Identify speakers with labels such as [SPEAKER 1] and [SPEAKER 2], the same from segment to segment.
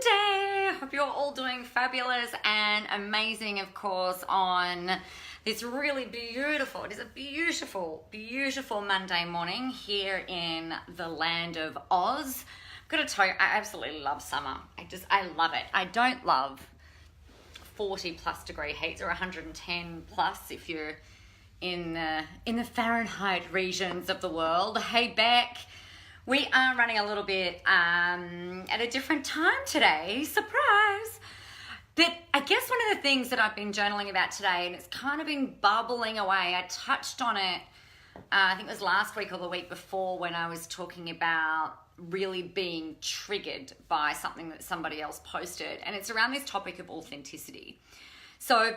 [SPEAKER 1] Monday. Hope you're all doing fabulous and amazing, of course, on this really beautiful, it is a beautiful, beautiful Monday morning here in the land of Oz. I'm going to tell you, I absolutely love summer. I love it. I don't love 40 plus degree heats or 110 plus if you're in the Fahrenheit regions of the world. Hey, Beck. We are running a little bit at a different time today. Surprise! But I guess one of the things that I've been journaling about today, and it's kind of been bubbling away, I touched on it, I think it was last week or the week before when I was talking about really being triggered by something that somebody else posted. And it's around this topic of authenticity. So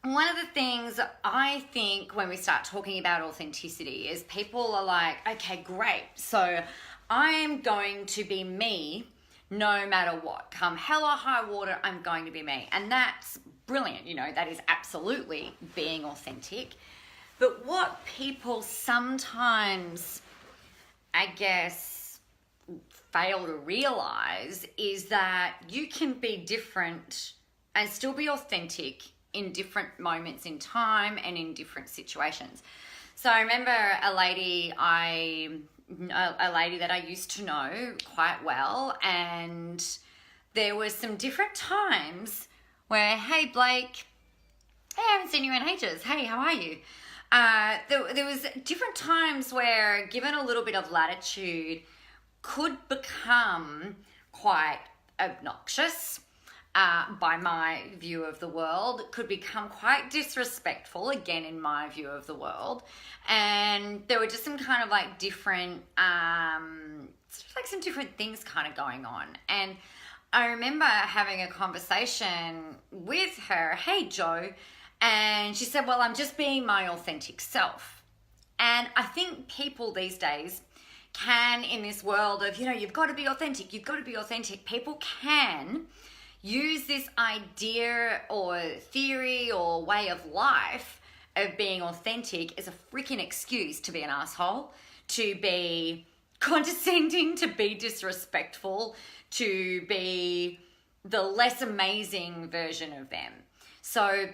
[SPEAKER 1] one of the things I think when we start talking about authenticity is people are like, okay, great. So I'm going to be me no matter what. Come hell or high water, I'm going to be me. And that's brilliant. You know, that is absolutely being authentic. But what people sometimes, I guess, fail to realize is that you can be different and still be authentic in different moments in time and in different situations. So I remember a lady that I used to know quite well, and there was some different times where, hey Blake, hey, I haven't seen you in ages. Hey, how are you? There was different times where, given a little bit of latitude, could become quite obnoxious. By my view of the world, could become quite disrespectful, again, in my view of the world. And there were just some kind of like different, some different things kind of going on. And I remember having a conversation with her, hey, Joe, and she said, well, I'm just being my authentic self. And I think people these days can, in this world of, you've got to be authentic, people can use this idea or theory or way of life of being authentic as a freaking excuse to be an asshole, to be condescending, to be disrespectful, to be the less amazing version of them. So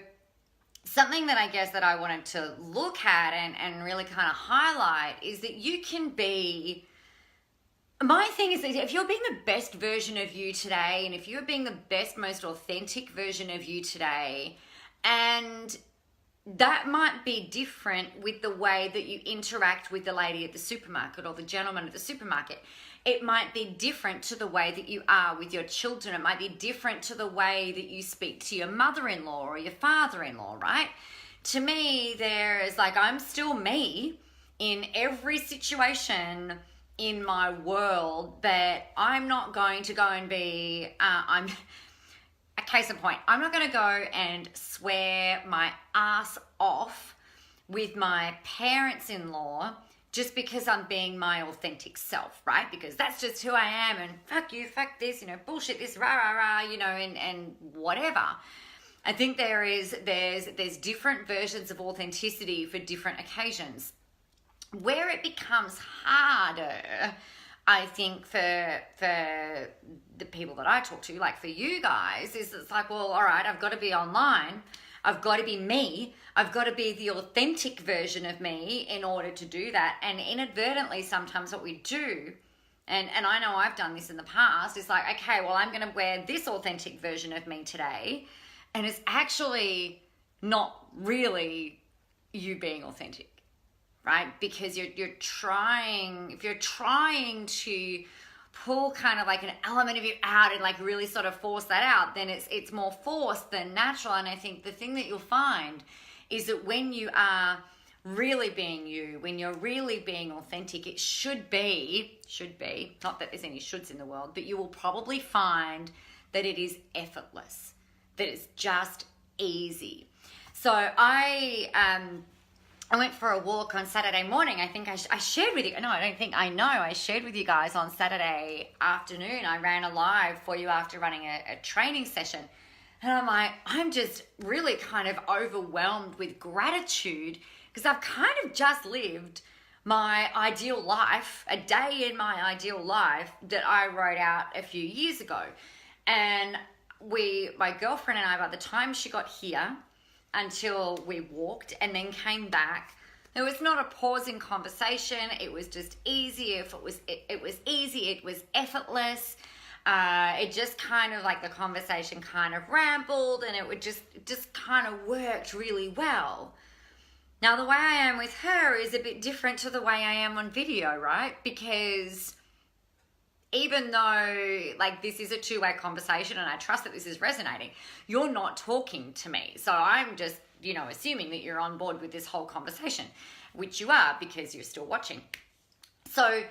[SPEAKER 1] something that I guess that I wanted to look at and really kind of highlight is that you can be. My thing is that if you're being the best version of you today, and if you're being the best, most authentic version of you today, and that might be different with the way that you interact with the lady at the supermarket or the gentleman at the supermarket. It might be different to the way that you are with your children. It might be different to the way that you speak to your mother-in-law or your father-in-law, right? To me, I'm still me in every situation in my world, but I'm not going to go and be, I'm a case in point, I'm not going to go and swear my ass off with my parents-in-law just because I'm being my authentic self, right? Because that's just who I am, and fuck you, fuck this, bullshit this, rah, rah, rah, and whatever. I think there's different versions of authenticity for different occasions. Where it becomes harder, I think, for the people that I talk to, like for you guys, is it's like, well, all right, I've got to be online. I've got to be me. I've got to be the authentic version of me in order to do that. And inadvertently, sometimes what we do, and I know I've done this in the past, is like, okay, well, I'm going to wear this authentic version of me today. And it's actually not really you being authentic. Right? Because if you're trying to pull kind of like an element of you out and like really sort of force that out, then it's more forced than natural. And I think the thing that you'll find is that when you are really being you, when you're really being authentic, it should be, not that there's any shoulds in the world, but you will probably find that it is effortless, that it's just easy. So I went for a walk on Saturday morning. I think I shared with you. No, I don't think I know. I shared with you guys on Saturday afternoon. I ran a live for you after running a training session. And I'm like, I'm just really kind of overwhelmed with gratitude because I've kind of just lived my ideal life, a day in my ideal life that I wrote out a few years ago. And my girlfriend and I, by the time she got here until we walked and then came back, there was not a pause in conversation. It was just easy. If it was easy, it was effortless. It just kind of like the conversation kind of rambled, and it would just kind of worked really well. Now, the way I am with her is a bit different to the way I am on video, right? Because even though like this is a two-way conversation and I trust that this is resonating, you're not talking to me. So I'm just, assuming that you're on board with this whole conversation, which you are because you're still watching. So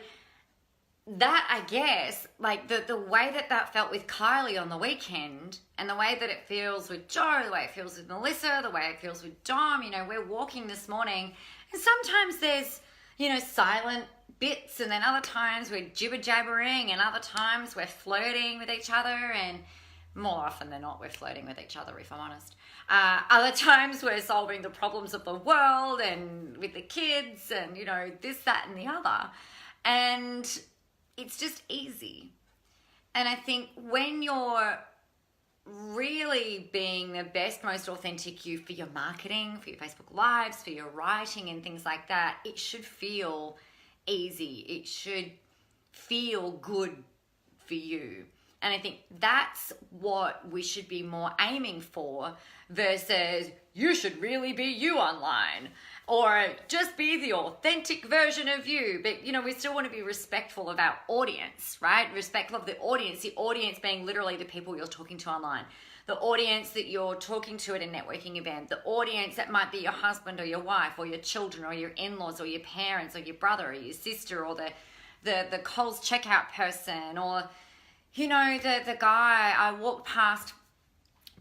[SPEAKER 1] that, I guess, like the way that felt with Kylie on the weekend, and the way that it feels with Joe, the way it feels with Melissa, the way it feels with Dom, we're walking this morning, and sometimes there's, silent bits, and then other times we're jibber-jabbering, and other times we're flirting with each other, and more often than not we're flirting with each other, if I'm honest. Other times we're solving the problems of the world and with the kids and, this, that, and the other. And it's just easy. And I think when you're really being the best, most authentic you for your marketing, for your Facebook Lives, for your writing and things like that, it should feel easy. It should feel good for you. And I think that's what we should be more aiming for versus you should really be you online, or just be the authentic version of you. But, we still want to be respectful of our audience, right? Respectful of the audience being literally the people you're talking to online, the audience that you're talking to at a networking event, the audience that might be your husband or your wife or your children or your in-laws or your parents or your brother or your sister or the Coles checkout person, or the guy I walked past,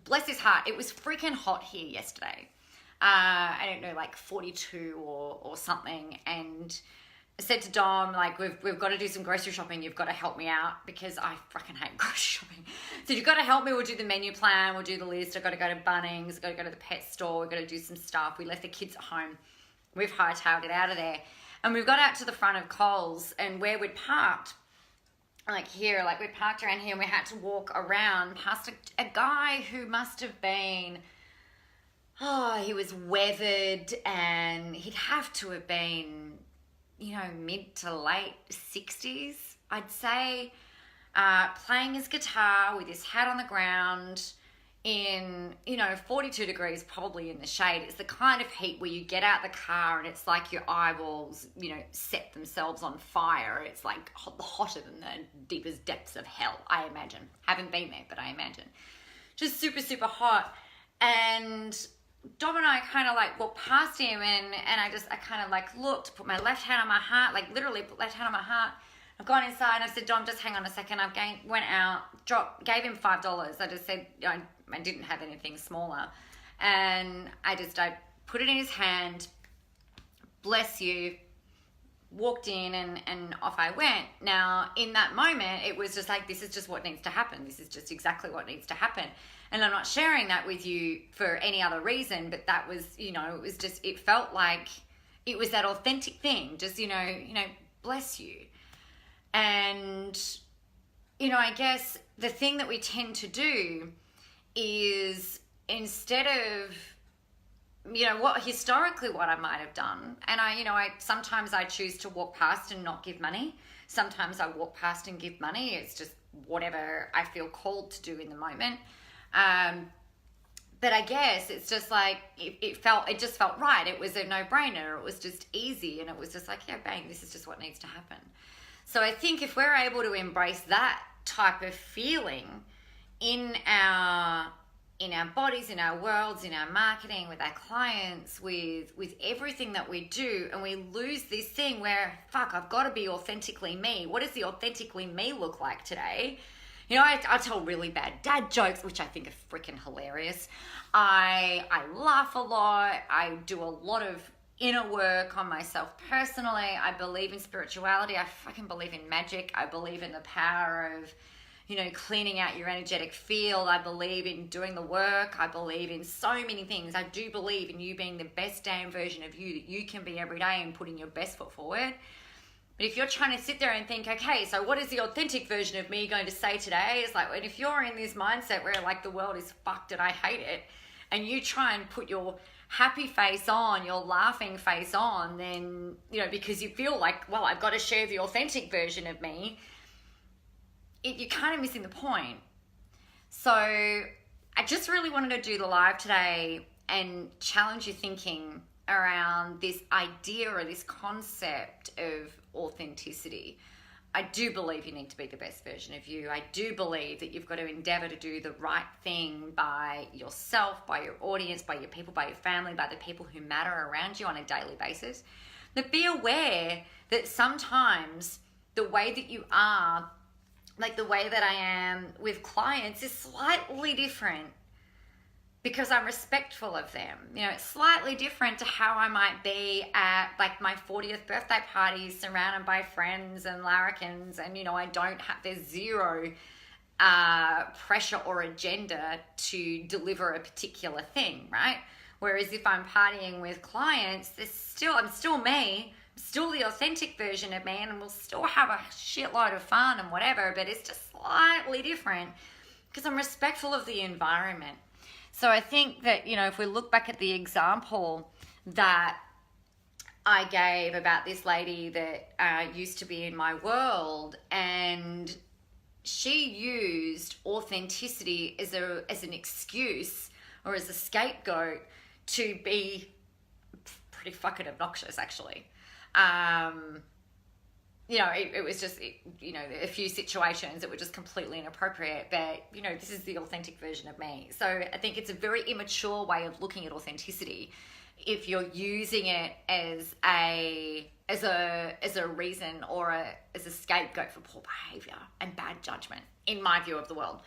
[SPEAKER 1] bless his heart, it was freaking hot here yesterday. I don't know, like 42 or something. And I said to Dom, like, we've got to do some grocery shopping. You've got to help me out because I fucking hate grocery shopping. So you've got to help me. We'll do the menu plan. We'll do the list. I've got to go to Bunnings. I've got to go to the pet store. We've got to do some stuff. We left the kids at home. We've hightailed it out of there. And we've got out to the front of Coles, and where we'd parked, we parked around here, and we had to walk around past a guy who must have been, he was weathered, and he'd have to have been, mid to late 60s, I'd say, playing his guitar with his hat on the ground in, 42 degrees, probably in the shade. It's the kind of heat where you get out the car and it's like your eyeballs, set themselves on fire. It's like hotter than the deepest depths of hell, I imagine. Haven't been there, but I imagine. Just super, super hot. And Dom and I kind of walked past him, and I kind of looked, put my left hand on my heart, literally put left hand on my heart. I've gone inside and I said, Dom, just hang on a second. Went out, gave him $5. I just said, I didn't have anything smaller. And I put it in his hand, bless you, walked in, and off I went. Now, in that moment, it was just this is just what needs to happen. This is just exactly what needs to happen. And I'm not sharing that with you for any other reason, but that was, it was just, it felt like it was that authentic thing. Just, bless you. And, I guess the thing that we tend to do is, instead of, what I might have done, and sometimes I choose to walk past and not give money. Sometimes I walk past and give money. It's just whatever I feel called to do in the moment. But I guess it's just it just felt right. It was a no-brainer. It was just easy. And it was just yeah, bang, this is just what needs to happen. So I think if we're able to embrace that type of feeling in our bodies, in our worlds, in our marketing, with our clients, with everything that we do, and we lose this thing where, fuck, I've got to be authentically me. What does the authentically me look like today? I tell really bad dad jokes, which I think are freaking hilarious. I laugh a lot. I do a lot of inner work on myself personally. I believe in spirituality. I fucking believe in magic. I believe in the power of, cleaning out your energetic field. I believe in doing the work. I believe in so many things. I do believe in you being the best damn version of you that you can be every day and putting your best foot forward. But if you're trying to sit there and think, okay, so what is the authentic version of me going to say today? It's like, and if you're in this mindset where like the world is fucked and I hate it, and you try and put your happy face on, your laughing face on, then, you know, because you feel like, well, I've got to share the authentic version of me, you're kind of missing the point. So I just really wanted to do the live today and challenge your thinking around this idea or this concept of authenticity. I do believe you need to be the best version of you. I do believe that you've got to endeavor to do the right thing by yourself, by your audience, by your people, by your family, by the people who matter around you on a daily basis. But be aware that sometimes the way that you are, like the way that I am with clients, is slightly different because I'm respectful of them. You know, it's slightly different to how I might be at like my 40th birthday party surrounded by friends and larrikins, and, you know, there's zero pressure or agenda to deliver a particular thing, right? Whereas if I'm partying with clients, I'm still me, still the authentic version of me, and we'll still have a shitload of fun and whatever, but it's just slightly different because I'm respectful of the environment. So I think that, you know, if we look back at the example that I gave about this lady that used to be in my world, and she used authenticity as an excuse or as a scapegoat to be pretty fucking obnoxious, actually. You know, it was just, you know, a few situations that were just completely inappropriate, but, you know, this is the authentic version of me. So I think it's a very immature way of looking at authenticity if you're using it as a reason or as a scapegoat for poor behavior and bad judgment, in my view of the world.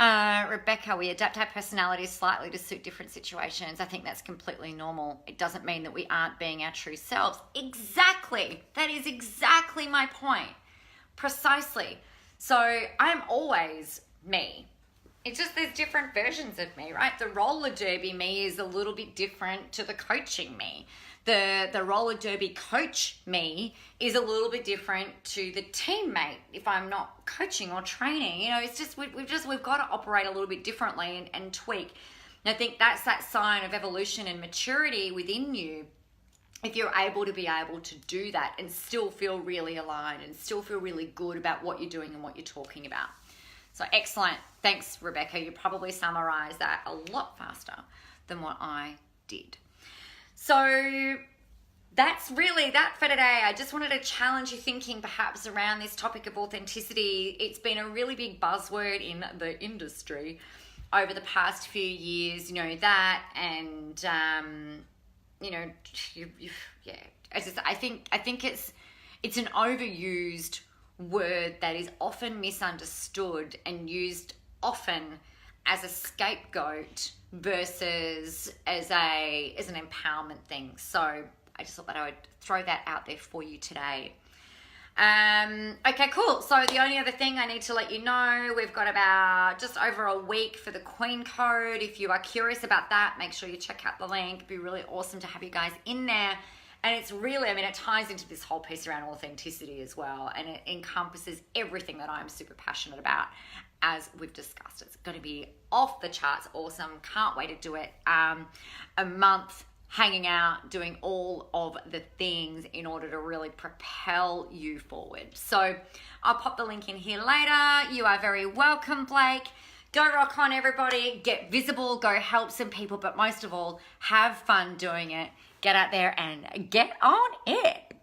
[SPEAKER 1] Rebecca, we adapt our personalities slightly to suit different situations. I think that's completely normal. It doesn't mean that we aren't being our true selves. Exactly. That is exactly my point. Precisely. So I'm always me. It's just there's different versions of me, right? The roller derby me is a little bit different to the coaching me. The roller derby coach me is a little bit different to the teammate if I'm not coaching or training. You know, it's just we've got to operate a little bit differently and tweak. And I think that's that sign of evolution and maturity within you, if you're able to do that and still feel really aligned and still feel really good about what you're doing and what you're talking about. So excellent. Thanks, Rebecca. You probably summarized that a lot faster than what I did. So that's really that for today. I just wanted to challenge your thinking perhaps around this topic of authenticity. It's been a really big buzzword in the industry over the past few years, you know, that, and, you know, yeah. I think it's an overused word that is often misunderstood and used often as a scapegoat versus as an empowerment thing. So I just thought that I would throw that out there for you today. Okay, cool. So the only other thing I need to let you know, we've got about just over a week for the Queen Code. If you are curious about that, make sure you check out the link. It'd be really awesome to have you guys in there. And it's really, I mean, it ties into this whole piece around authenticity as well. And it encompasses everything that I'm super passionate about, as we've discussed. It's going to be off the charts awesome. Can't wait to do it. A month hanging out, doing all of the things in order to really propel you forward. So I'll pop the link in here later. You are very welcome, Blake. Go rock on, everybody. Get visible, go help some people, but most of all, have fun doing it. Get out there and get on it.